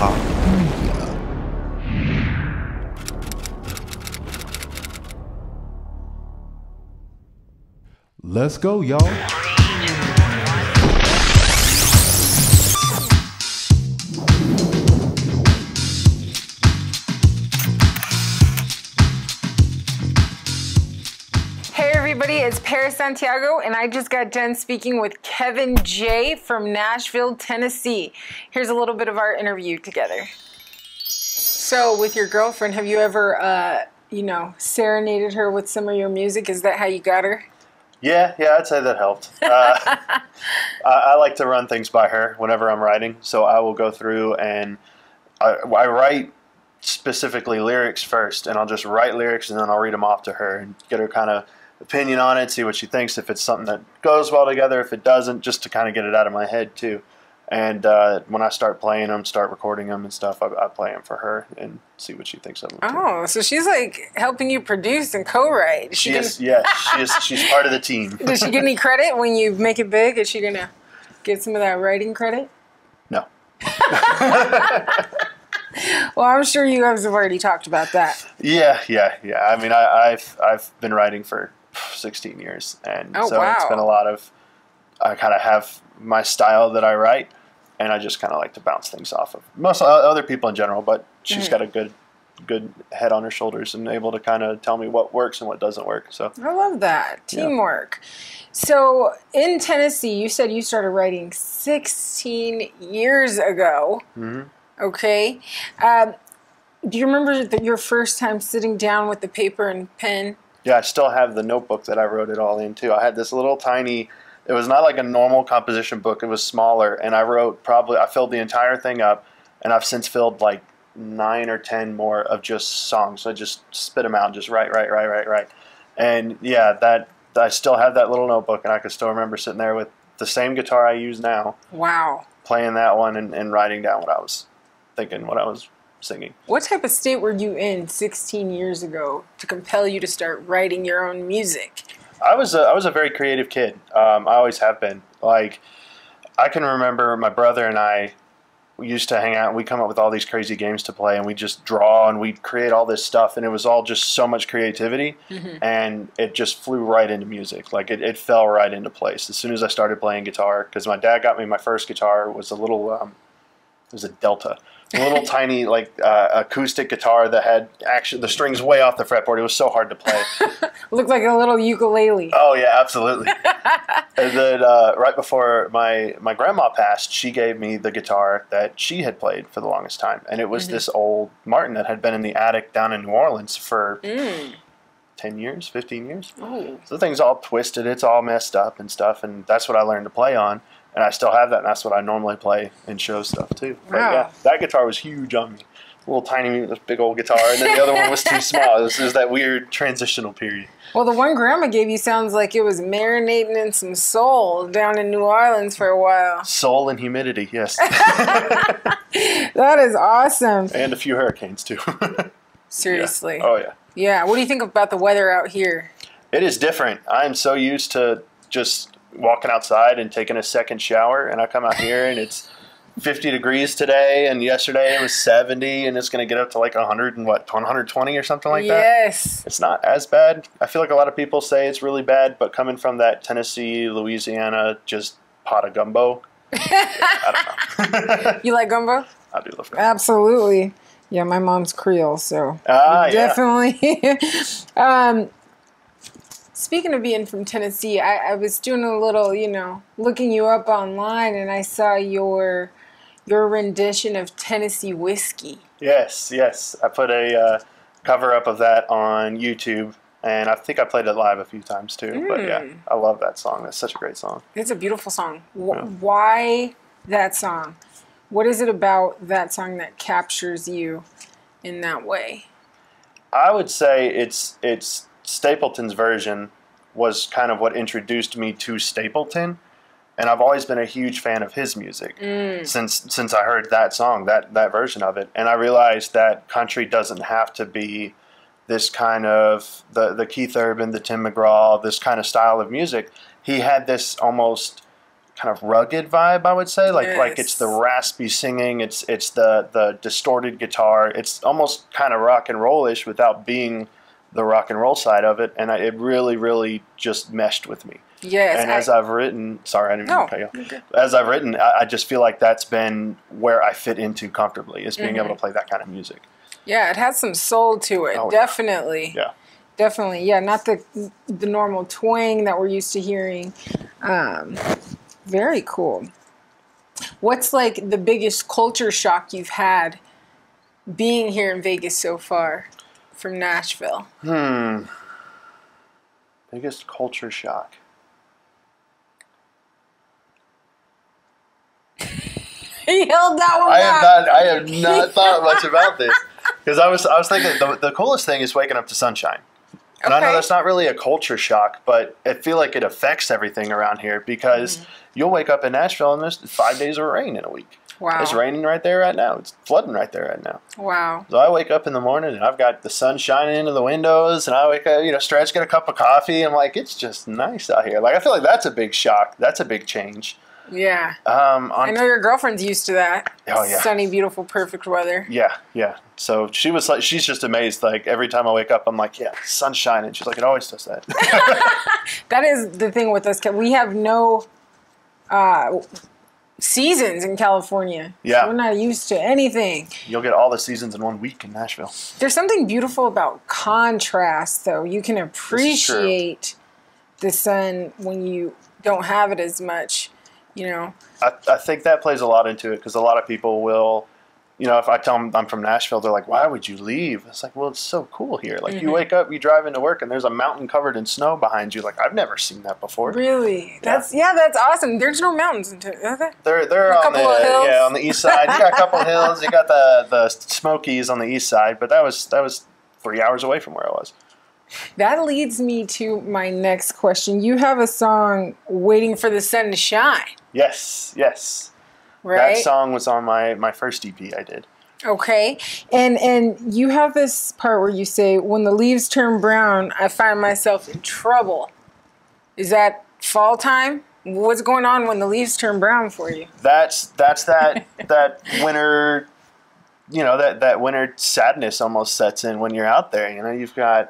Talk Media. Let's go, y'all. Hey everybody, it's Paris Santiago, and I just got done speaking with Kevin J from Nashville, Tennessee. Here's a little bit of our interview together. So, with your girlfriend, have you ever, serenaded her with some of your music? Is that how you got her? Yeah, I'd say that helped. I like to run things by her whenever I'm writing, so I will go through and I write specifically lyrics first, and I'll just write lyrics and then I'll read them off to her and get her kind of opinion on it, see what she thinks, if it's something that goes well together, if it doesn't, just to kind of get it out of my head too. And when I start playing them, start recording them and stuff, I play them for her and see what she thinks of them. Oh, so she's like helping you produce and co-write. She is, yes, she's part of the team. Does she get any credit when you make it big? Is she gonna get some of that writing credit? No. Well, I'm sure you guys have already talked about that. Yeah. I mean, I've been writing for 16 years, and It's been a lot of. I kind of have my style that I write, and I just kind of like to bounce things off of most other people in general. But she's got a good head on her shoulders and able to kind of tell me what works and what doesn't work. So I love that teamwork. So in Tennessee, you said you started writing 16 years ago. Mm-hmm. Okay. Do you remember your first time sitting down with the paper and pen? Yeah, I still have the notebook that I wrote it all in too. I had this little tiny, it was not like a normal composition book, it was smaller, and I filled the entire thing up, and I've since filled like 9 or 10 more of just songs. So I just spit them out and just write. And yeah, I still have that little notebook, and I can still remember sitting there with the same guitar I use now. Wow. Playing that one and writing down what I was thinking, what I was singing. What type of state were you in 16 years ago to compel you to start writing your own music? I was a very creative kid. I always have been. Like, I can remember my brother and I, we used to hang out and we'd come up with all these crazy games to play, and we'd just draw and we'd create all this stuff, and it was all just so much creativity, and it just flew right into music. Like, it fell right into place as soon as I started playing guitar, because my dad got me my first guitar. It was a little, it was a Delta. A little tiny, acoustic guitar that had the strings way off the fretboard. It was so hard to play. Looked like a little ukulele. Oh, yeah, absolutely. And then right before my grandma passed, she gave me the guitar that she had played for the longest time. And it was this old Martin that had been in the attic down in New Orleans for 10 years, 15 years. Oh. So the thing's all twisted. It's all messed up and stuff. And that's what I learned to play on. And I still have that, and that's what I normally play in show stuff, too. But yeah, that guitar was huge on me. A little tiny, big old guitar, and then the other one was too small. This is that weird transitional period. Well, the one Grandma gave you sounds like it was marinating in some soul down in New Orleans for a while. Soul and humidity, yes. That is awesome. And a few hurricanes, too. Seriously. Yeah. Oh, yeah. Yeah. What do you think about the weather out here? It is different. I am so used to just walking outside and taking a second shower, and I come out here and it's 50 degrees today, and yesterday it was 70, and it's going to get up to like 120 or something like that. Yes. It's not as bad. I feel like a lot of people say it's really bad, but coming from that Tennessee, Louisiana, just pot of gumbo, I don't know. You like gumbo? I do love gumbo. Absolutely. Yeah, my mom's Creole, so definitely. Speaking of being from Tennessee, I was doing a little, looking you up online, and I saw your rendition of Tennessee whiskey. Yes. I put a cover up of that on YouTube, and I think I played it live a few times too. But yeah, I love that song. That's such a great song. It's a beautiful song. Why that song? What is it about that song that captures you in that way? I would say it's Stapleton's version was kind of what introduced me to Stapleton, and I've always been a huge fan of his music since I heard that song, that version of it, and I realized that country doesn't have to be this kind of the Keith Urban, the Tim McGraw, this kind of style of music. He had this almost kind of rugged vibe, I would say. Like it's the Yes. raspy singing, it's the distorted guitar. It's almost kind of rock and rollish without being the rock and roll side of it, and it really, really just meshed with me. Yes. And as I've written, sorry, I didn't mean to cut you off. you're good. As I've written, I just feel like that's been where I fit into comfortably, is being able to play that kind of music. Yeah, it has some soul to it. Oh, yeah. Definitely. Yeah. Definitely. Yeah, not the normal twang that we're used to hearing. Very cool. What's like the biggest culture shock you've had being here in Vegas so far from Nashville? Biggest culture shock. He held that one back. I have not thought much about this, because I was thinking the coolest thing is waking up to sunshine. And I know Okay. that's not really a culture shock, but I feel like it affects everything around here, because you'll wake up in Nashville and there's 5 days of rain in a week. Wow. It's raining right there right now. It's flooding right there right now. Wow. So I wake up in the morning and I've got the sun shining into the windows, and I wake up, stretch, get a cup of coffee. I'm like, it's just nice out here. Like, I feel like that's a big shock. That's a big change. Yeah. I know your girlfriend's used to that. Oh, yeah. Sunny, beautiful, perfect weather. Yeah. So she was like, she's just amazed. Like, every time I wake up, I'm like, yeah, sun's shining. She's like, it always does that. That is the thing with us. We have no seasons in California. Yeah. We're not used to anything. You'll get all the seasons in 1 week in Nashville. There's something beautiful about contrast, though. You can appreciate the sun when you don't have it as much, I think that plays a lot into it, because a lot of people will, if I tell them I'm from Nashville, they're like, why would you leave? It's like, well, it's so cool here. Like, you wake up, you drive into work, and there's a mountain covered in snow behind you. Like, I've never seen that before. Really? That's awesome. There's no mountains in okay. They're A on couple of hills. on the east side. You got a couple of hills. You got the Smokies on the east side, but that was 3 hours away from where I was. That leads me to my next question. You have a song, Waiting for the Sun to Shine, Yes. right? That song was on my first EP I did. Okay. And you have this part where you say, when the leaves turn brown, I find myself in trouble. Is that fall time? What's going on when the leaves turn brown for you? That's that winter, that winter sadness almost sets in when you're out there.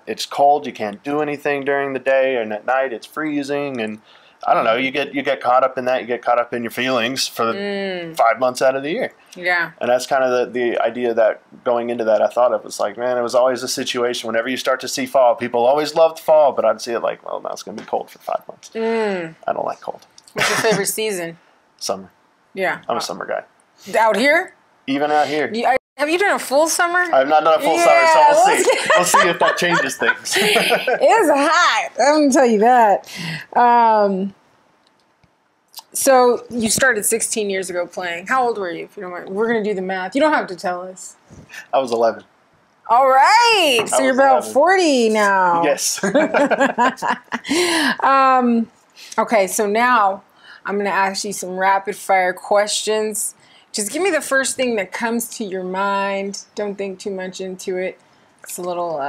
It's cold, you can't do anything during the day, and at night it's freezing, and I don't know, you get caught up in that, you get caught up in your feelings for 5 months out of the year. Yeah. And that's kind of the idea that going into that I thought of was like, man, it was always a situation whenever you start to see fall, people always loved fall, but I'd see it like, well, now it's going to be cold for 5 months. I don't like cold. What's your favorite season? Summer. Yeah. I'm a summer guy. Out here? Even out here. Have you done a full summer? I've not done a full summer, so we'll see. We'll see if that changes things. It's hot. I'm going to tell you that. So you started 16 years ago playing. How old were you, if you don't mind? We're going to do the math. You don't have to tell us. I was 11. All right. So you're was about 11. 40 now. Yes. Okay, so now I'm going to ask you some rapid fire questions. Just give me the first thing that comes to your mind. Don't think too much into it. It's a little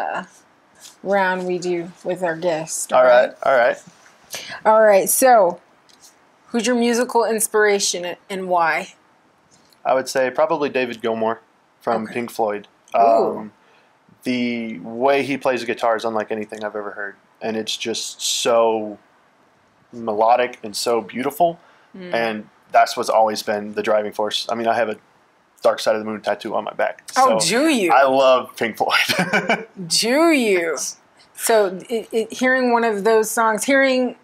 round we do with our guests. All right. All right, so who's your musical inspiration and why? I would say probably David Gilmour from Okay. Pink Floyd. Ooh. The way he plays the guitar is unlike anything I've ever heard, and it's just so melodic and so beautiful, and that's what's always been the driving force. I mean, I have a Dark Side of the Moon tattoo on my back. Oh, so do you? I love Pink Floyd. Do you? So hearing one of those songs, hearing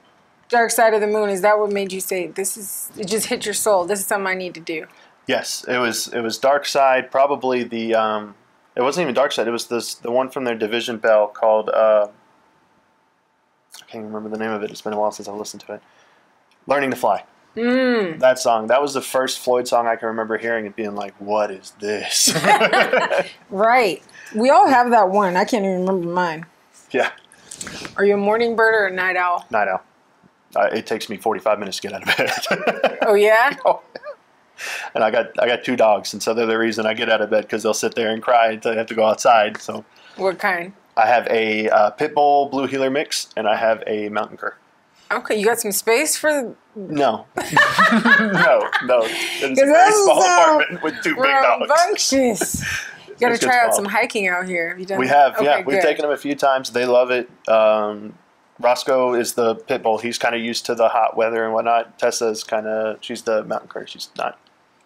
Dark Side of the Moon, is that what made you say, it just hit your soul, this is something I need to do? Yes, it was Dark Side, probably it wasn't even Dark Side, it was the one from their Division Bell called, I can't remember the name of it, it's been a while since I've listened to it. Learning to Fly. That song, that was the first Floyd song I can remember hearing and being like, what is this? Right. We all have that one. I can't even remember mine. Yeah, Are you a morning bird or a night owl? Night Owl. It takes me 45 minutes to get out of bed. Oh, yeah? Oh, yeah. And I got 2 dogs, and so they're the reason I get out of bed, because they'll sit there and cry until I have to go outside. So What kind? I have a pit bull blue heeler mix, and I have a mountain cur. Okay, you got some space for No. no. It is a very small apartment with 2 big dogs. Rambunctious. You got to It's try out small. some hiking out here. Have you done We that? have, yeah. Okay, We've good. taken them a few times. They love it. Roscoe is the pit bull. He's kind of used to the hot weather and whatnot. Tessa's she's the mountain cur. She's not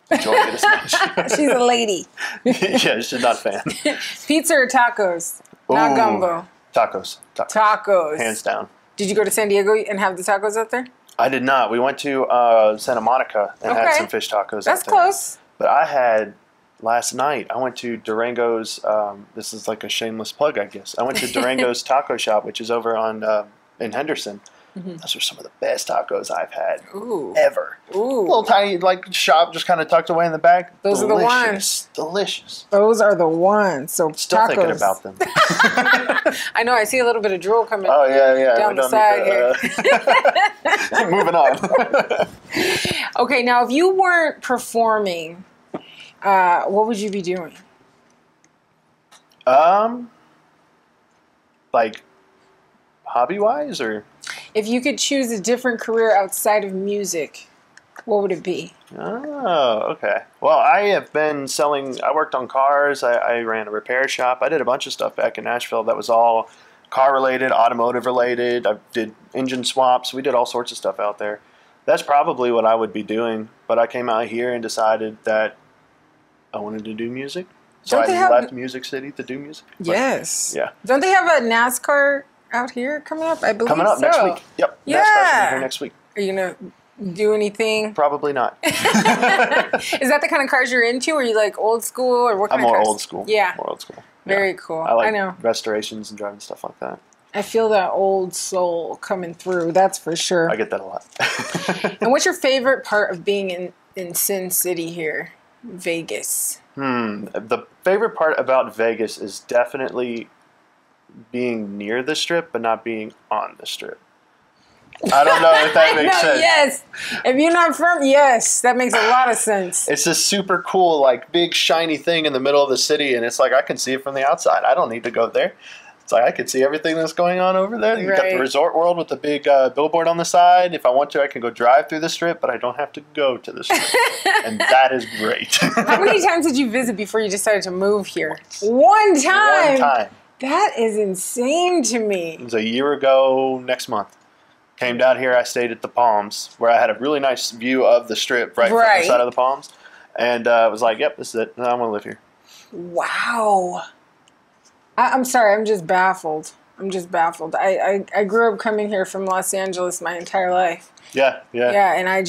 enjoying it as much. She's a lady. Yeah, she's not a fan. Pizza or tacos? Not Ooh. gumbo. Tacos. Tacos. Hands down. Did you go to San Diego and have the tacos out there? I did not. We went to Santa Monica and had Okay. some fish tacos. That's out there. close. But I had last night. I went to Durango's. This is like a shameless plug, I guess. I went to Durango's Taco Shop, which is over on in Henderson. Those are some of the best tacos I've had Ooh. ever. Ooh. Little tiny shop just kind of tucked away in the back. Those are the ones. Delicious. Those are the ones. So Still tacos. thinking about them. I know. I see a little bit of drool coming. Oh yeah. Down We the don't side need to, moving on. Okay, now if you weren't performing, what would you be doing? Like hobby wise or. If you could choose a different career outside of music, what would it be? Oh, okay. Well, I have been selling. I worked on cars. I ran a repair shop. I did a bunch of stuff back in Nashville that was all car related, automotive related. I did engine swaps. We did all sorts of stuff out there. That's probably what I would be doing. But I came out here and decided that I wanted to do music. So Don't they I have- left Music City to do music. But, Yes. yeah. Don't they have a NASCAR out here coming up? I believe Coming up so. next week. Yep. Yeah. NASCAR's gonna be here next week. Are you gonna do anything? Probably not. Is that the kind of cars you're into? Or are you like old school, or what I'm kind of more cars? old school. Yeah. More old school. Very Yeah. cool. I like know. restorations and driving stuff like that. I feel that old soul coming through. That's for sure. I get that a lot. And what's your favorite part of being in Sin City here, Vegas? The favorite part about Vegas is definitely being near the strip, but not being on the strip. I don't know if that makes sense. Yes. If you're not from, yes, that makes a lot of sense. It's this super cool, like, big, shiny thing in the middle of the city, and it's like I can see it from the outside. I don't need to go there. It's like I can see everything that's going on over there. You've got the Right. Resort World with the big billboard on the side. If I want to, I can go drive through the strip, but I don't have to go to the strip. And that is great. How many times did you visit before you decided to move here? One time. One time. That is insane to me. It was a year ago next month. Came down here, I stayed at the Palms, where I had a really nice view of the strip right from Right. the side of the Palms. And I was like, yep, this is it. I want to live here. Wow. I'm sorry, I'm just baffled. I grew up coming here from Los Angeles my entire life. Yeah. Yeah, and I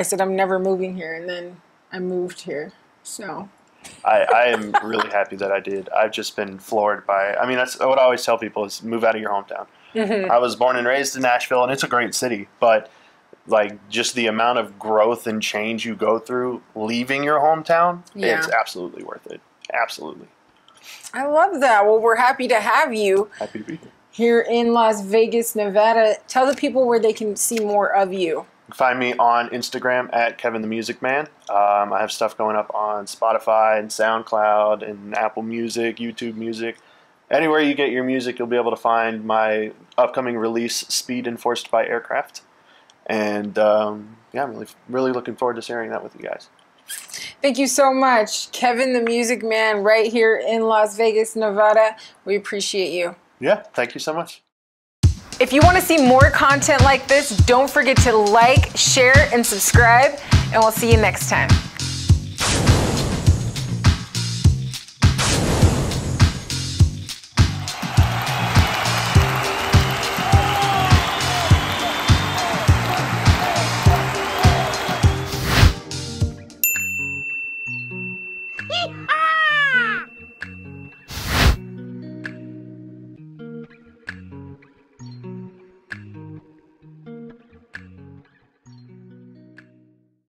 said I'm never moving here, and then I moved here. So I am really happy that I did. I've just been floored by it. I mean, that's what I always tell people is move out of your hometown. I was born and raised in Nashville, and it's a great city, but like just the amount of growth and change you go through leaving your hometown, Yeah. it's absolutely worth it. Absolutely. I love that. Well, we're happy to have you Happy to be here. here in Las Vegas, Nevada. Tell the people where they can see more of you. You can find me on Instagram at Kevin the Music Man. I have stuff going up on Spotify and SoundCloud and Apple Music, YouTube Music. Anywhere you get your music, you'll be able to find my upcoming release, Speed Enforced by Aircraft. And yeah, I'm really looking forward to sharing that with you guys. Thank you so much, Kevin the Music Man, right here in Las Vegas, Nevada. We appreciate you. Yeah, thank you so much. If you want to see more content like this, don't forget to like, share, and subscribe, and we'll see you next time. Beep.